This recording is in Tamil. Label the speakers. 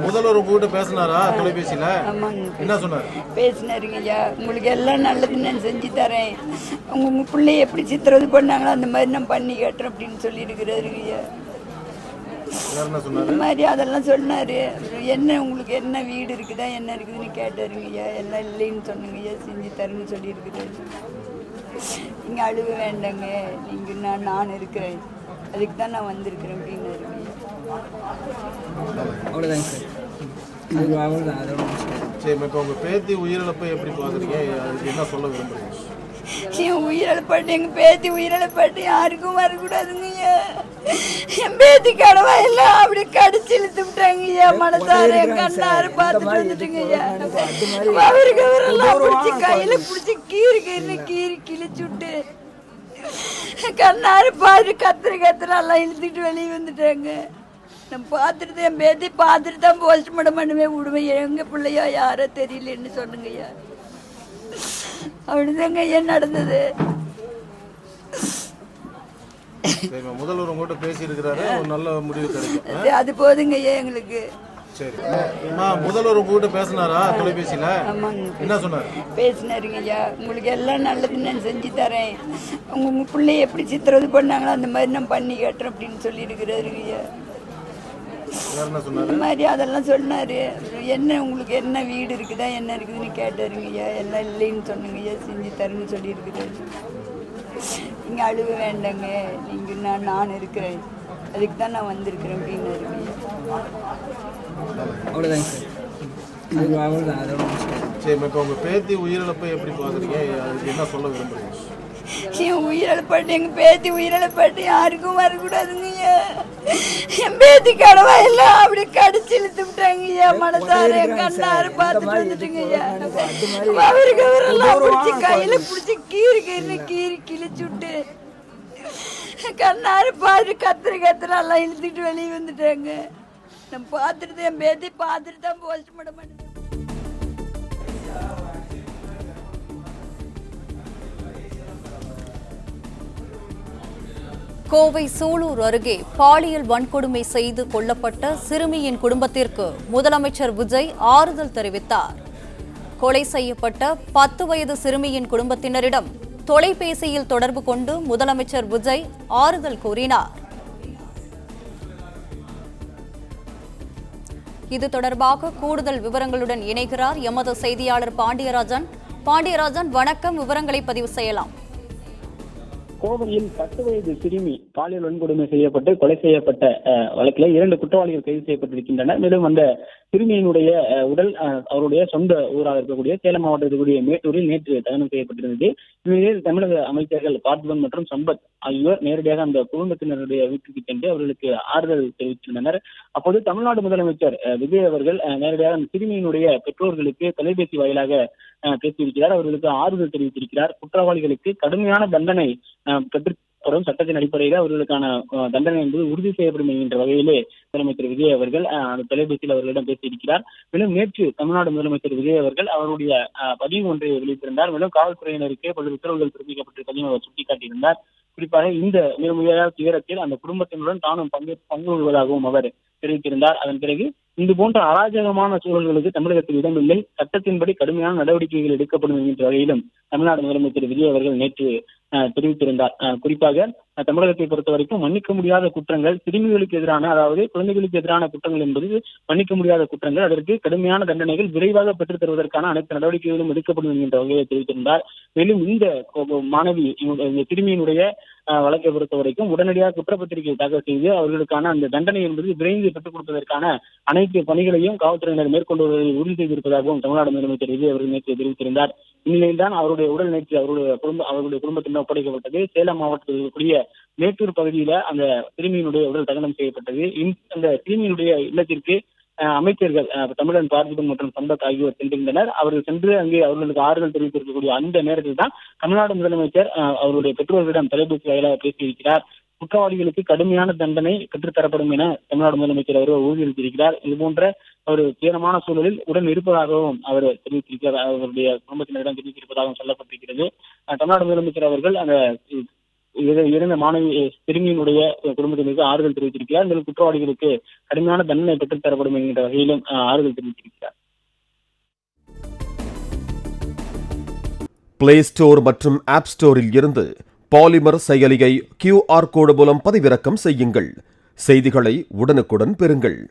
Speaker 1: முதல்வர் உங்ககிட்ட பேசினாரா தொலைபேசியில?
Speaker 2: ஆமாங்க,
Speaker 1: என்ன சொன்னார்?
Speaker 2: பேசினாருங்க ஐயா. உங்களுக்கு எல்லாம் நல்லது நான் செஞ்சு தரேன், உங்க பிள்ளைய எப்படி சித்திரவதை பண்ணாங்களோ அந்த மாதிரி நான் பண்ணி கேட்டுறேன் அப்படின்னு சொல்லியிருக்கிறாருங்க ஐயா.
Speaker 1: வேற என்ன சொன்னாரு?
Speaker 2: இந்த மாதிரி அதெல்லாம் சொன்னாரு. என்ன உங்களுக்கு என்ன வீடு இருக்குதா என்ன இருக்குதுன்னு கேட்டாருங்க ஐயா. எல்லாம் இல்லைன்னு சொன்னங்க ஐயா. செஞ்சு தரேன்னு சொல்லியிருக்கிறாரு. நீங்கள் அழுக வேண்டாங்க, நீங்கள் நான் இருக்கிறேன், அதுக்கு தான் நான் வந்திருக்கிறேன் அப்படின்னாருங்க ஐயா.
Speaker 3: அவ்வளோதாங்க சார். அவ்வளோதான். அதோட
Speaker 1: சரி, இப்போ உங்கள் பேத்தி உயிரிழப்பை எப்படி பார்க்குறீங்க? அதுக்கு என்ன சொல்ல விரும்புறீங்க?
Speaker 2: என் உயிரிழப்பாட்டு எங்கள் பேத்தி உயிரிழப்பாட்டு யாருக்கும் வரக்கூடாதுங்க ஐயா. என் பேத்தி கடவா எல்லாம் அப்படி கடிச்சு இழுத்து விட்டாங்க ஐயா. மனசார கண்ணாரு பார்த்துட்டு வந்துட்டுங்க ஐயா. அவருக்கு அவரெல்லாம் பிடிச்சி கையில பிடிச்சி கீறி கிழிச்சு விட்டு கண்ணாரு பாரு கத்துற எல்லாம் இழுத்துட்டு வெளியே வந்துட்டாங்க. நான் பார்த்துட்டு என் பேத்தி பார்த்துட்டு தான் போஸ்ட்மார்ட்டம் பண்ணுவேன் விடுவேன். எங்க பிள்ளையோ யாரோ தெரியலன்னு சொன்னுங்க ஐயா. அப்படிதாங்க ஐயா நடந்தது.
Speaker 1: முதல்வர் உங்ககிட்ட பேசி இருக்கிறாரு, ஒரு நல்ல முடிவு கிடைக்கும்.
Speaker 2: அது போதுங்க ஐயா எங்களுக்கு.
Speaker 1: சரி, முதல்வர் உங்ககிட்ட பேசினாரா தொலைபேசியில?
Speaker 2: ஆமாங்க,
Speaker 1: என்ன சொன்னார்?
Speaker 2: பேசினாருங்க ஐயா. உங்களுக்கு எல்லாம் நல்லது நான் செஞ்சு தரேன், உங்க பிள்ளைய எப்படி சித்திரவதை பண்ணாங்களோ அந்த மாதிரி நான் பண்ணி கேட்டுறேன் அப்படின்னு சொல்லியிருக்கிறாருங்க ஐயா.
Speaker 1: வேற என்ன சொன்னாரு?
Speaker 2: இந்த மாதிரி அதெல்லாம் சொன்னாரு. என்ன உங்களுக்கு என்ன வீடு இருக்குதா என்ன இருக்குதுன்னு கேட்டாருங்க ஐயா. எல்லாம் இல்லைன்னு சொன்னங்க ஐயா. செஞ்சு தரேன்னு சொல்லியிருக்கிறாரு. நீங்கள் அழுக வேண்டாங்க, நீங்கள் நான் இருக்கிறேன், அதுக்கு தான் நான் வந்திருக்கிறேன் அப்படின்னாருங்க ஐயா.
Speaker 3: அவ்வளோதாங்க சார். அவ்வளோதான். அதோட
Speaker 1: சரி, இப்போ உங்கள் பேத்தி உயிரிழப்பை எப்படி பார்க்குறீங்க? அதுக்கு என்ன சொல்ல விரும்புறீங்க?
Speaker 2: என் உயிரிழப்பாட்டு எங்கள் பேத்தி உயிரிழப்பாட்டு யாருக்கும் வரக்கூடாதுங்க ஐயா. என் பேத்தி கடவா எல்லாம் அப்படி கடிச்சு இழுத்து விட்டாங்க ஐயா. மனசார கண்ணாரு பார்த்துட்டு வந்துட்டுங்க ஐயா. அவருக்கு அவரெல்லாம் பிடிச்சி கையில பிடிச்சி கீறி கிழிச்சு விட்டு கண்ணாரு பாரு கத்துற எல்லாம் இழுத்துட்டு வெளியே வந்துட்டாங்க. நான் பார்த்துட்டு என் பேத்தி பார்த்துட்டு தான் போஸ்ட்மார்ட்டம் பண்ணுவேன்.
Speaker 4: கோவை சூலூர் அருகே பாலியல் வன்கொடுமை செய்து கொல்லப்பட்ட சிறுமியின் குடும்பத்திற்கு முதலமைச்சர் விஜய் ஆறுதல் தெரிவித்தார். கொலை செய்யப்பட்ட 10 வயது சிறுமியின் குடும்பத்தினரிடம் தொலைபேசியில் தொடர்பு கொண்டு முதலமைச்சர் விஜய் ஆறுதல் கூறினார். இது தொடர்பாக கூடுதல் விவரங்களுடன் இணைகிறார் எமது செய்தியாளர் பாண்டியராஜன். வணக்கம், விவரங்களை பதிவு செய்யலாம்.
Speaker 5: கோவையில் 10 வயது சிறுமி பாலியல் வன்கொடுமை செய்யப்பட்டு கொலை செய்யப்பட்ட வழக்கில் 2 குற்றவாளிகள் கைது செய்யப்பட்டிருக்கின்றனர். மேலும் அந்த சிறுமியினுடைய உடல் அவருடைய சொந்த ஊராக இருக்கக்கூடிய சேலம் மாவட்டத்திற்குரிய மேட்டூரில் நேற்று தகனம் செய்யப்பட்டிருந்தது. இந்நிலையில் தமிழக அமைச்சர்கள் பார்த்திபன் மற்றும் சம்பத் ஆகியோர் நேரடியாக அந்த குடும்பத்தினருடைய வீட்டுக்கு சென்று அவர்களுக்கு ஆறுதல் தெரிவித்திருந்தனர். அப்போது தமிழ்நாடு முதலமைச்சர் விஜய் அவர்கள் நேரடியாக அந்த சிறுமியினுடைய பெற்றோர்களுக்கு தொலைபேசி வாயிலாக பேசியிருக்கிறார். அவர்களுக்கு ஆறுதல் தெரிவித்திருக்கிறார். குற்றவாளிகளுக்கு கடுமையான தண்டனை பெற்றுத்தரும் சட்டத்தின் அடிப்படையில் அவர்களுக்கான தண்டனை என்பது உறுதி செய்யப்படும் என்கின்ற வகையிலே முதலமைச்சர் விஜய் அவர்கள் அந்த தொலைபேசியில் அவர்களிடம் பேசியிருக்கிறார். மேலும் நேற்று தமிழ்நாடு முதலமைச்சர் விஜய் அவர்கள் அவருடைய பதிவு ஒன்றை வெளியிட்டிருந்தார். மேலும் காவல்துறையினருக்கு பல்வேறு உத்தரவுகள் பிறப்பிக்கப்பட்டிருப்பதையும் அவர் சுட்டிக்காட்டியிருந்தார். குறிப்பாக இந்த மிக துயரத்தில் அந்த குடும்பத்தினருடன் தானும் பங்கு கொள்வதாகவும் அவர் தெரிவித்திருந்தார். அதன் பிறகு இது போன்ற அராஜகமான சூழல்களுக்கு தமிழகத்தில் இடமில்லை, சட்டத்தின்படி கடுமையான நடவடிக்கைகள் எடுக்கப்படும் என்கின்ற வகையிலும் தமிழ்நாடு முதலமைச்சர் விஜய் அவர்கள் நேற்று தெரிவித்திருந்தார். குறிப்பாக தமிழகத்தை பொறுத்த வரைக்கும் மன்னிக்க முடியாத குற்றங்கள், சிறுமிகளுக்கு எதிரான, அதாவது குழந்தைகளுக்கு எதிரான குற்றங்கள் என்பது மன்னிக்க முடியாத குற்றங்கள், அதற்கு கடுமையான தண்டனைகள் விரைவாக பெற்றுத் தருவதற்கான அனைத்து நடவடிக்கைகளும் எடுக்கப்படும் என்கின்ற வகையை தெரிவித்திருந்தார். மேலும் இந்த மாணவி சிறுமியினுடைய வழக்கை பொறுத்த வரைக்கும் உடனடியாக குற்றப்பத்திரிகை தாக்கல் செய்து அவர்களுக்கான அந்த தண்டனை என்பது விரைந்து பெற்றுக் கொடுப்பதற்கான அனைத்து பணிகளையும் காவல்துறையினர் மேற்கொண்டு வருவதை உறுதி செய்திருப்பதாகவும் தமிழ்நாடு முதலமைச்சர் விஜய் அவர்கள் நேற்று தெரிவித்திருந்தார். இந்நிலையில்தான் அவருடைய உடல் நேற்று அவருடைய குடும்பத்தினர் ஒப்படைக்கப்பட்டது. சேலம் மாவட்டத்தில் இருக்கக்கூடிய மேட்டூர் பகுதியில அந்த சிறுமியினுடைய உடல் தகனம் செய்யப்பட்டது. அந்த சிறுமியினுடைய இல்லத்திற்கு அமைச்சர்கள் தமிழன் பார்த்திபன் மற்றும் சம்பத் ஆகியோர் சென்றிருந்தனர். அவர்கள் சென்று அங்கே அவர்களுக்கு ஆறுதல் தெரிவித்திருக்கக்கூடிய அந்த நேரத்தில் தான் தமிழ்நாடு முதலமைச்சர் அவருடைய பெற்றோர்களிடம் தொலைபேசி வாயிலாக பேசியிருக்கிறார். குற்றவாளிகளுக்கு கடுமையான தண்டனை பெற்றுத்தரப்படும் என தமிழ்நாடு முதலமைச்சர் அவர் உறுதியளித்திருக்கிறார். இதுபோன்ற ஒரு தீவிரமான சூழலில் உடன் இருப்பதாகவும் அவர் தெரிவித்திருக்கிறார். அவருடைய குடும்பத்தினரிடம் தெரிவித்திருப்பதாகவும் சொல்லப்பட்டிருக்கிறது. தமிழ்நாடு முதலமைச்சர் அவர்கள் அந்த இறந்த மாணவி சிறுமியினுடைய குடும்பத்தினருக்கு ஆறுதல் தெரிவித்திருக்கிறார். மேலும் குற்றவாளிகளுக்கு கடுமையான தண்டனை பெற்றுத் தரப்படும் என்கின்ற வகையிலும் ஆறுதல் தெரிவித்திருக்கிறார்.
Speaker 6: பிளே ஸ்டோர் மற்றும் ஆப் ஸ்டோரில் இருந்து பாலிமர் செயலியை QR கோடு மூலம் பதிவிறக்கம் செய்யுங்கள். செய்திகளை உடனுக்குடன் பெறுங்கள்.